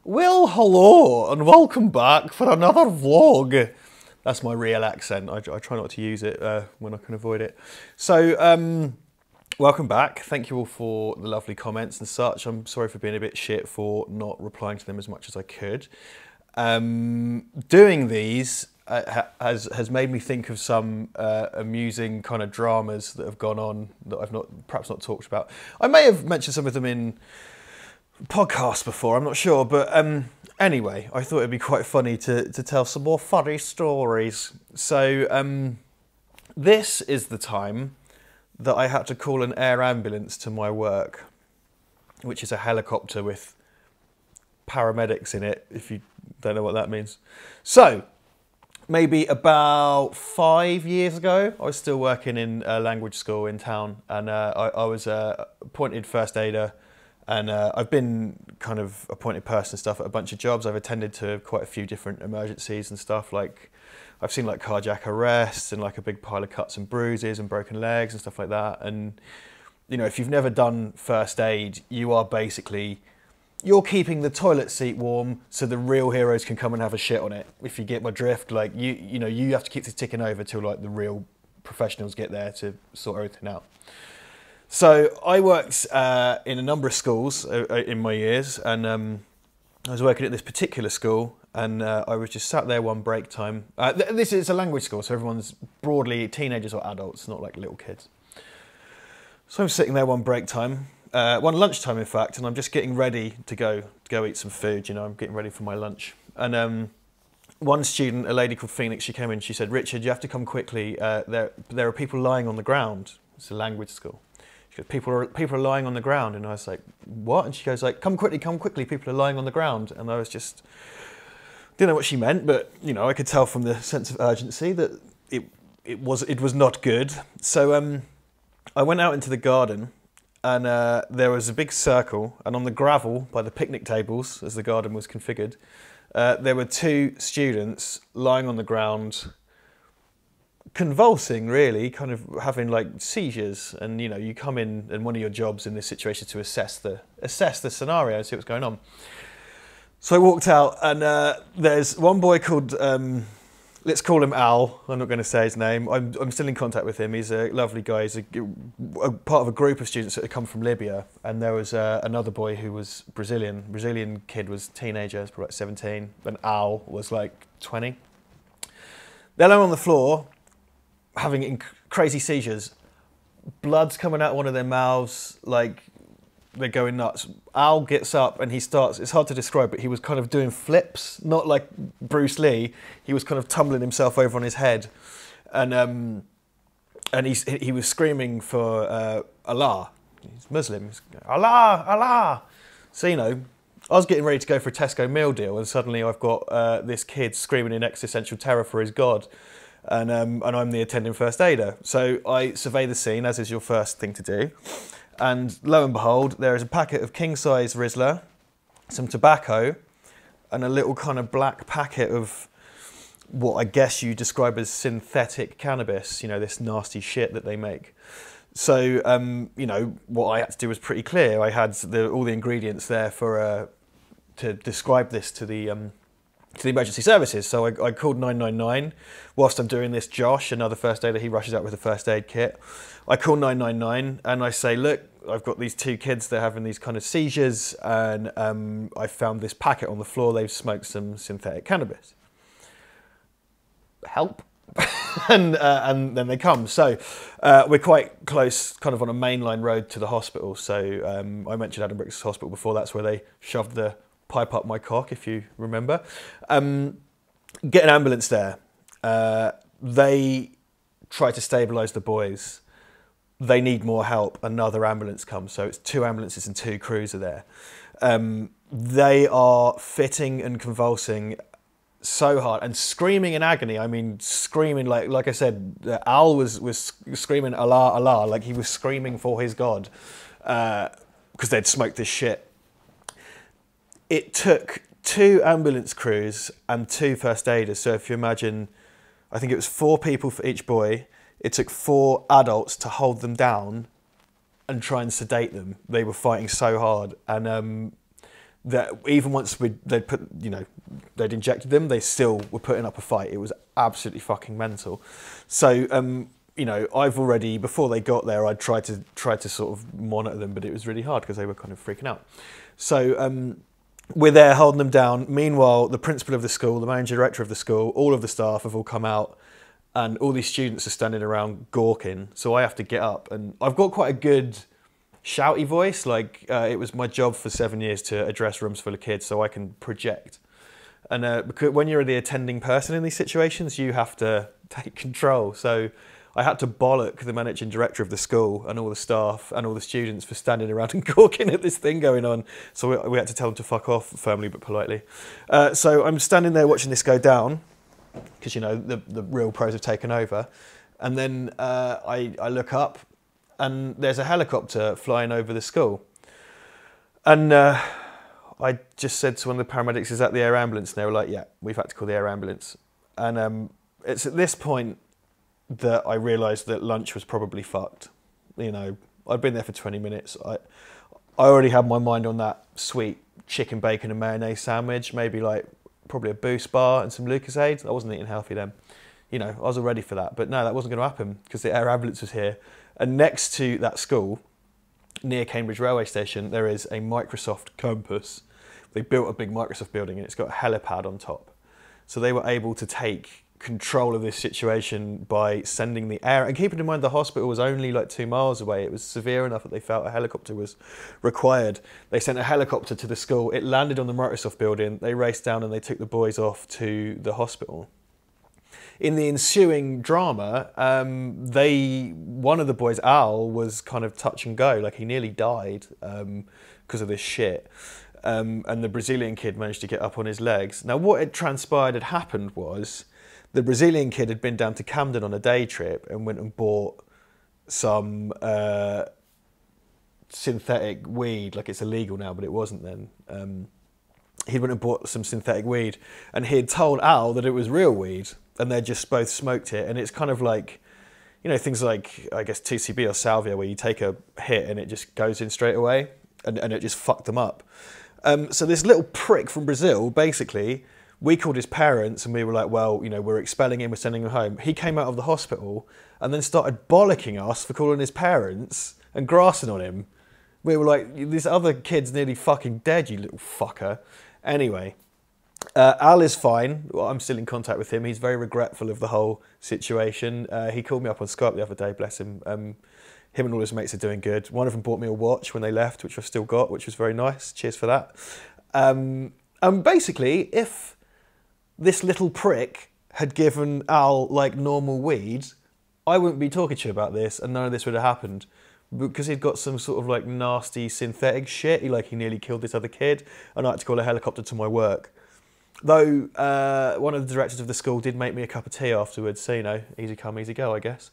Well, hello, and welcome back for another vlog. That's my real accent. I try not to use it when I can avoid it. So, welcome back. Thank you all for the lovely comments and such. I'm sorry for being a bit shit for not replying to them as much as I could. Doing these has made me think of some amusing kind of dramas that have gone on that I've perhaps not talked about. I may have mentioned some of them in podcast before, I'm not sure, but anyway, I thought it'd be quite funny to tell some more funny stories. So this is the time that I had to call an air ambulance to my work, which is a helicopter with paramedics in it, if you don't know what that means. So maybe about 5 years ago, I was still working in a language school in town, and I was appointed first aider. And I've been kind of appointed person and stuff at a bunch of jobs. I've attended to quite a few different emergencies and stuff. Like I've seen like cardiac arrests and like a big pile of cuts and bruises and broken legs and stuff like that. And you know, if you've never done first aid, you're keeping the toilet seat warm so the real heroes can come and have a shit on it. If you get my drift, like you know, you have to keep this ticking over till like the real professionals get there to sort everything out. So I worked in a number of schools in my years, and I was working at this particular school, and I was just sat there one break time. This is a language school, so everyone's broadly teenagers or adults, not like little kids. So I'm sitting there one break time, one lunchtime in fact, and I'm just getting ready to go eat some food. You know, I'm getting ready for my lunch, and one student, a lady called Phoenix, she came in. She said, "Richard, you have to come quickly. There are people lying on the ground." It's a language school. People are lying on the ground, and I was like, "What?" And she goes like, come quickly, people are lying on the ground." And I was just, didn't know what she meant, but you know, I could tell from the sense of urgency that it was not good. So I went out into the garden, and there was a big circle, and on the gravel by the picnic tables, as the garden was configured, there were two students lying on the ground, convulsing, really, kind of having like seizures. And you know, you come in, and one of your jobs in this situation is to assess the scenario and see what's going on. So I walked out, and there's one boy called let's call him Al. I'm not going to say his name. I'm still in contact with him. He's a lovely guy. He's a part of a group of students that had come from Libya, and there was another boy who was Brazilian kid, was a teenager, was probably like 17, and Al was like 20. They're lying on the floor, having crazy seizures, blood's coming out of one of their mouths, like they're going nuts. Al gets up and he starts, it's hard to describe, but he was kind of doing flips, not like Bruce Lee. He was kind of tumbling himself over on his head, and he was screaming for Allah. He's Muslim. He's going, Allah, Allah. So you know, I was getting ready to go for a Tesco meal deal, and suddenly I've got this kid screaming in existential terror for his God. And I'm the attending first aider. So I survey the scene, as is your first thing to do. And lo and behold, there is a packet of king-size Rizla, some tobacco, and a little kind of black packet of what I guess you describe as synthetic cannabis, you know, this nasty shit that they make. So, you know, what I had to do was pretty clear. I had all the ingredients there to describe this to the emergency services. So I called 999. Whilst I'm doing this, Josh, another first aider, he rushes out with a first aid kit. I call 999 and I say, "Look, I've got these two kids, they're having these kind of seizures, and I found this packet on the floor, they've smoked some synthetic cannabis. Help." and then they come. So we're quite close, kind of on a mainline road to the hospital. So I mentioned Adam Brooks Hospital before. That's where they shoved the pipe up my cock, if you remember. Get an ambulance there. They try to stabilise the boys. They need more help. Another ambulance comes. So it's two ambulances and two crews are there. They are fitting and convulsing so hard and screaming in agony. I mean, screaming like I said, Al was screaming Allah, Allah, like he was screaming for his God, because they'd smoked this shit. It took two ambulance crews and two first aiders. So if you imagine, I think it was 4 people for each boy. It took 4 adults to hold them down and try and sedate them. They were fighting so hard. And that even once they'd injected them, they still were putting up a fight. It was absolutely fucking mental. So, I've already, before they got there, I'd tried to sort of monitor them, but it was really hard because they were kind of freaking out. So we're there holding them down. Meanwhile, the principal of the school, the managing director of the school, all of the staff have all come out, and all these students are standing around gawking. So I have to get up, and I've got quite a good shouty voice. Like it was my job for 7 years to address rooms full of kids, so I can project. And because when you're the attending person in these situations, you have to take control. So I had to bollock the managing director of the school and all the staff and all the students for standing around and gawking at this thing going on. So we had to tell them to fuck off, firmly but politely. So I'm standing there watching this go down, because the real pros have taken over. And then I look up, and there's a helicopter flying over the school. And I just said to one of the paramedics, "Is that the air ambulance?" And they were like, "Yeah, we've had to call the air ambulance." And it's at this point that I realised that lunch was probably fucked. I'd been there for 20 minutes. I already had my mind on that sweet chicken, bacon and mayonnaise sandwich, maybe probably a Boost bar and some Lucozade. I wasn't eating healthy then. I was all ready for that. But no, that wasn't going to happen because the air ambulance was here. And next to that school, near Cambridge Railway Station, there is a Microsoft campus. They built a big Microsoft building and it's got a helipad on top. So they were able to take control of this situation by sending the air, and keeping in mind the hospital was only 2 miles away. It was severe enough that they felt a helicopter was required. They sent a helicopter to the school. It landed on the Microsoft building. They raced down and they took the boys off to the hospital. In the ensuing drama, one of the boys, Al, was kind of touch and go. He nearly died because of this shit. And the Brazilian kid managed to get up on his legs. Now, what had transpired had happened was the Brazilian kid had been down to Camden on a day trip and went and bought some synthetic weed. It's illegal now, but it wasn't then. He went and bought some synthetic weed, and he had told Al that it was real weed, and they just both smoked it. And it's kind of things like, I guess, TCB or salvia, where you take a hit and it just goes in straight away, and it just fucked them up. So this little prick from Brazil, basically, we called his parents and we were like, well, we're expelling him, we're sending him home. He came out of the hospital and then started bollocking us for calling his parents and grassing on him. We were like, this other kid's nearly fucking dead, you little fucker. Anyway, Al is fine. Well, I'm still in contact with him. He's very regretful of the whole situation. He called me up on Skype the other day, bless him. Him and all his mates are doing good. One of them bought me a watch when they left, which I've still got, which was very nice. Cheers for that. Basically, if this little prick had given Al normal weed, I wouldn't be talking to you about this, and none of this would have happened, because he'd got some sort of nasty synthetic shit. He nearly killed this other kid, and I had to call a helicopter to my work. Though one of the directors of the school did make me a cup of tea afterwards, so easy come, easy go, I guess.